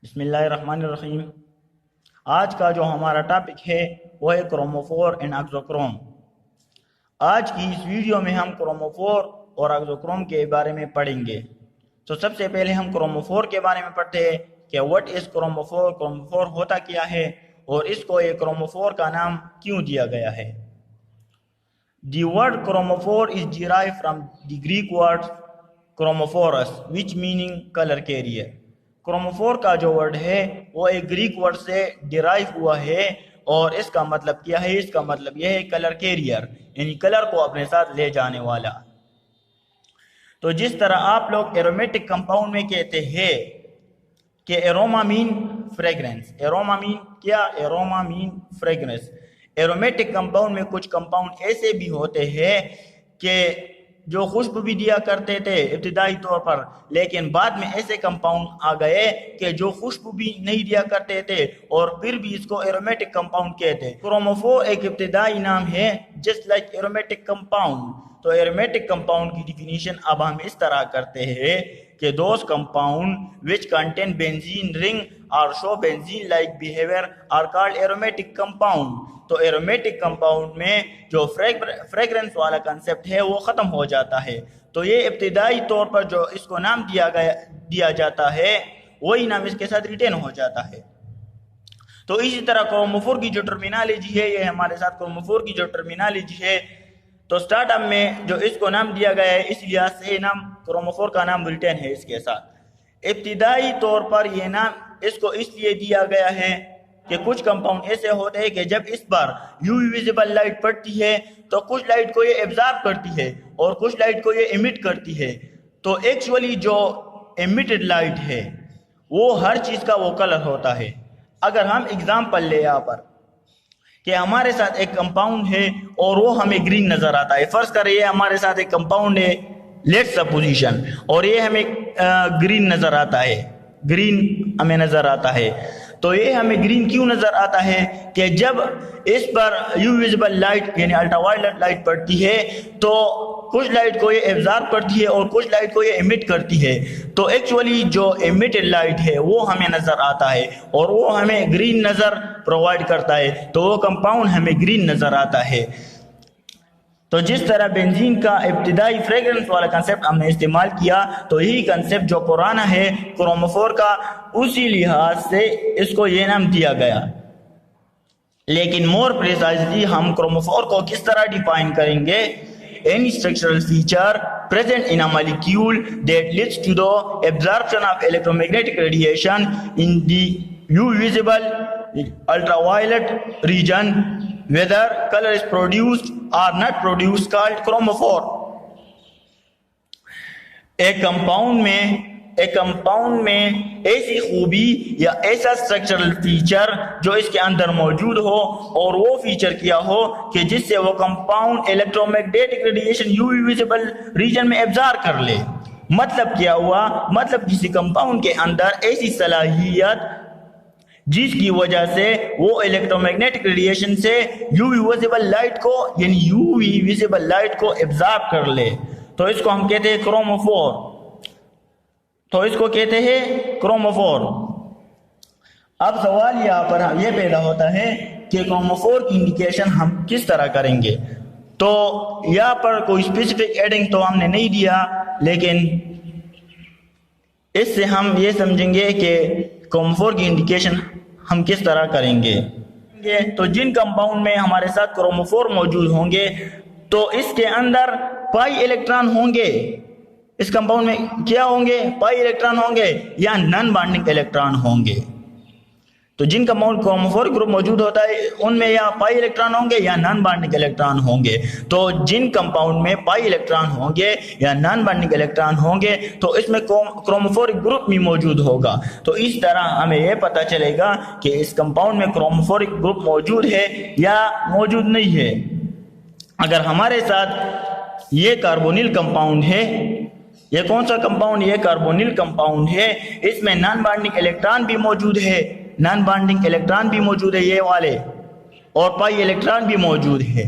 بسم اللہ الرحمن الرحیم۔ آج کا جو ہمارا ٹاپک ہے وہ ہے کروموفور اینڈ ایکزوکروم۔ آج کی اس ویڈیو میں ہم کروموفور اور ایکزوکروم کے بارے میں پڑھیں گے۔ تو سب سے پہلے ہم کروموفور کے بارے میں پڑھتے ہیں کہ واٹ از کروموفور، کروموفور ہوتا کیا ہے اور اس کو یہ کروموفور کا نام کیوں دیا گیا ہے۔ The word chromophore is derived from the Greek word chromophorus which meaning color carrier۔ کروموفور کا جو ورڈ ہے وہ ایک گریک ورڈ سے ڈیرائیو ہوا ہے اور اس کا مطلب کیا ہے؟ اس کا مطلب یہ ہے کلر کیریئر، یعنی کلر کو اپنے ساتھ لے جانے والا۔ تو جس طرح آپ لوگ ایرومیٹک کمپاؤنڈ میں کہتے ہیں کہ ایروما مین فریگرنس، ایروما مین کیا؟ ایروما مین فریگرنس۔ ایرومیٹک کمپاؤنڈ میں کچھ کمپاؤنڈ ایسے بھی ہوتے ہیں کہ جو خوشبو بھی دیا کرتے تھے ابتدائی طور پر، لیکن بعد میں ایسے کمپاؤنڈ آ گئے کہ جو خوشبو بھی نہیں دیا کرتے تھے اور پھر بھی اس کو ایرومیٹک کمپاؤنڈ کہتے۔ کروموفور ایک ابتدائی نام ہے جسٹ لائک ایرومیٹک کمپاؤنڈ۔ تو ایرومیٹک کمپاؤنڈ کی ڈیفینیشن اب ہم اس طرح کرتے ہیں کہ those compound which contain benzene ring or show benzene like behavior are called aromatic compound۔ تو ایرومیٹک کمپاؤنڈ میں جو فریگرنس والا کنسپٹ ہے وہ ختم ہو جاتا ہے۔ تو یہ ابتدائی طور پر جو اس کو نام دیا جاتا ہے وہی نام اس کے ساتھ ریٹین ہو جاتا ہے۔ تو اسی طرح کروموفور کی جو ٹرمینالوجی ہے، یہ ہمارے ساتھ کروموفور کی جو ٹرمینالوجی ہے، تو سٹارٹ اپ میں جو اس کو نام دیا گیا ہے اس لحاظ سے نام کروموفور کا نام ریٹین ہے اس کے ساتھ۔ ابتدائی طور پر یہ نام اس کو اس لیے دیا گیا ہے کہ کچھ کمپاؤنڈ ایسے ہوتے ہیں کہ جب اس پر یو ویزیبل لائٹ پڑتی ہے تو کچھ لائٹ کو یہ ایبزارب کرتی ہے اور کچھ لائٹ کو یہ ایمٹ کرتی ہے۔ تو ایکچولی جو ایمیٹڈ لائٹ ہے وہ ہر چیز کا وہ کلر ہوتا ہے۔ اگر ہم اگزامپل لیں یہاں پر کہ ہمارے ساتھ ایک کمپاؤنڈ ہے اور وہ ہمیں گرین نظر آتا ہے، فرض کریں یہ ہمارے ساتھ ایک کمپاؤنڈ ہے لیٹ سپوزیشن، اور یہ ہمیں گرین نظر آتا ہے، گرین ہمیں نظر آتا ہے۔ تو یہ ہمیں گرین کیوں نظر آتا ہے کہ جب اس پر یو ویزیبل لائٹ یعنی الٹرا وائلٹ لائٹ پڑتی ہے تو کچھ لائٹ کو یہ ایبزارب کرتی ہے اور کچھ لائٹ کو یہ ایمٹ کرتی ہے۔ تو ایکچولی جو ایمیٹڈ لائٹ ہے وہ ہمیں نظر آتا ہے اور وہ ہمیں گرین نظر پرووائڈ کرتا ہے، تو وہ کمپاؤنڈ ہمیں گرین نظر آتا ہے۔ تو جس طرح بنزین کا ابتدائی فریگرنس والا کنسپٹ ہم نے استعمال کیا، تو یہی کنسپٹ جو پرانا ہے کروموفور کا، اسی لحاظ سے اس کو یہ نام دیا گیا۔ لیکن مور پریسائزلی ہم کروموفور کو کس طرح ڈیفائن کریں گے؟ Any structural feature present in a molecule that leads to the absorption of electromagnetic radiation in the UV visible ultraviolet region, whether color is produced or not produced, called chromophore۔ ایک compound میں ایسی خوبی یا ایسا structural feature جو اس کے اندر موجود ہو اور وہ فیچر کیا ہو کہ جس سے وہ compound electro magnetic radiation U V visible region میں ایبزارب کر لے۔ مطلب کیا ہوا؟ مطلب کسی کمپاؤنڈ کے اندر ایسی صلاحیت جس کی وجہ سے وہ الیکٹرو میگنیٹک ریڈیشن سے یو وی ویزیبل لائٹ کو یعنی یو وی ویزیبل لائٹ کو ایبزارب کر لے، تو اس کو ہم کہتے ہیں کروموفور۔ تو اس کو کہتے ہیں کروموفور۔ اب سوال یہاں پر یہ پیدا ہوتا ہے کہ کروموفور کی انڈیکیشن ہم کس طرح کریں گے؟ تو یہاں پر کوئی اسپیسیفک ایڈنگ تو ہم نے نہیں دیا، لیکن اس سے ہم یہ سمجھیں گے کہ کروموفور کی انڈیکیشن ہم کس طرح کریں گے۔ تو جن کمپاؤنڈ میں ہمارے ساتھ کروموفور موجود ہوں گے تو اس کے اندر پائی الیکٹران ہوں گے۔ اس کمپاؤنڈ میں کیا ہوں گے؟ پائی الیکٹران ہوں گے یا نان بانڈنگ الیکٹران ہوں گے۔ تو جن کمپاؤنڈ کروموفور گروپ موجود ہوتا ہے ان میں یا پائی الیکٹران ہوں گے یا نان بانڈنگ الیکٹران ہوں گے۔ تو جن کمپاؤنڈ میں پائی الیکٹران ہوں گے یا نان بانڈنگ الیکٹران ہوں گے تو اس میں کروموفور گروپ بھی موجود ہوگا۔ تو اس طرح ہمیں یہ پتہ چلے گا کہ اس کمپاؤنڈ میں کروموفور گروپ موجود ہے یا موجود نہیں ہے۔ اگر ہمارے ساتھ یہ کاربونیل کمپاؤنڈ ہے، یہ کون سا کمپاؤنڈ؟ یہ کاربونیل کمپاؤنڈ ہے، اس میں نان بانڈنگ الیکٹران بھی موجود ہے، نان بانڈنگ الیکٹران بھی موجود ہے یہ والے، اور پائی الیکٹران بھی موجود ہے۔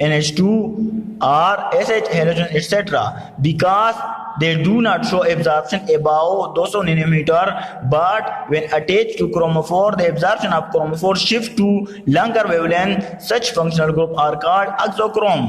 NH2 or SH halogen etc. because they do not show absorption above 200 nanometer, but when attached to chromophore the absorption of chromophore shift to longer wavelength. Such functional group are called exochrome.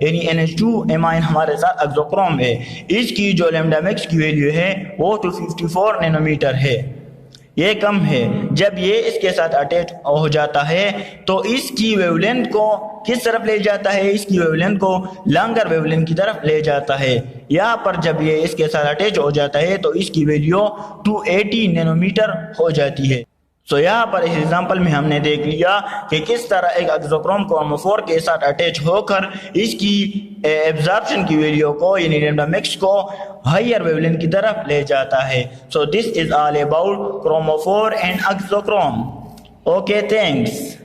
یعنی NH2 امائن ہمارے ساتھ اگزوکروم ہے، اس کی جو lambda Max کی value ہے وہ 254 نینومیٹر ہے، یہ کم ہے۔ جب یہ اس کے ساتھ اٹیچ ہو جاتا ہے تو اس کی ویو لینتھ کو کس طرف لے جاتا ہے؟ اس کی ویو لینتھ کو لانگر ویو لینتھ کی طرف لے جاتا ہے۔ یہاں پر جب یہ اس کے ساتھ اٹیچ ہو جاتا ہے تو اس کی ویلیو 280 نینومیٹر ہو جاتی ہے۔ سو یہاں پر اس ایگزامپل میں ہم نے دیکھ لیا کہ کس طرح ایک اگزوکروم کروموفور کے ساتھ اٹیچ ہو کر اس کی ایبزارپشن کی ویلیو کو یعنی لیمڈا میکس کو ہائر ویو لینتھ کی طرف لے جاتا ہے۔ So this is all about chromophore and auxochrome. Okay, thanks.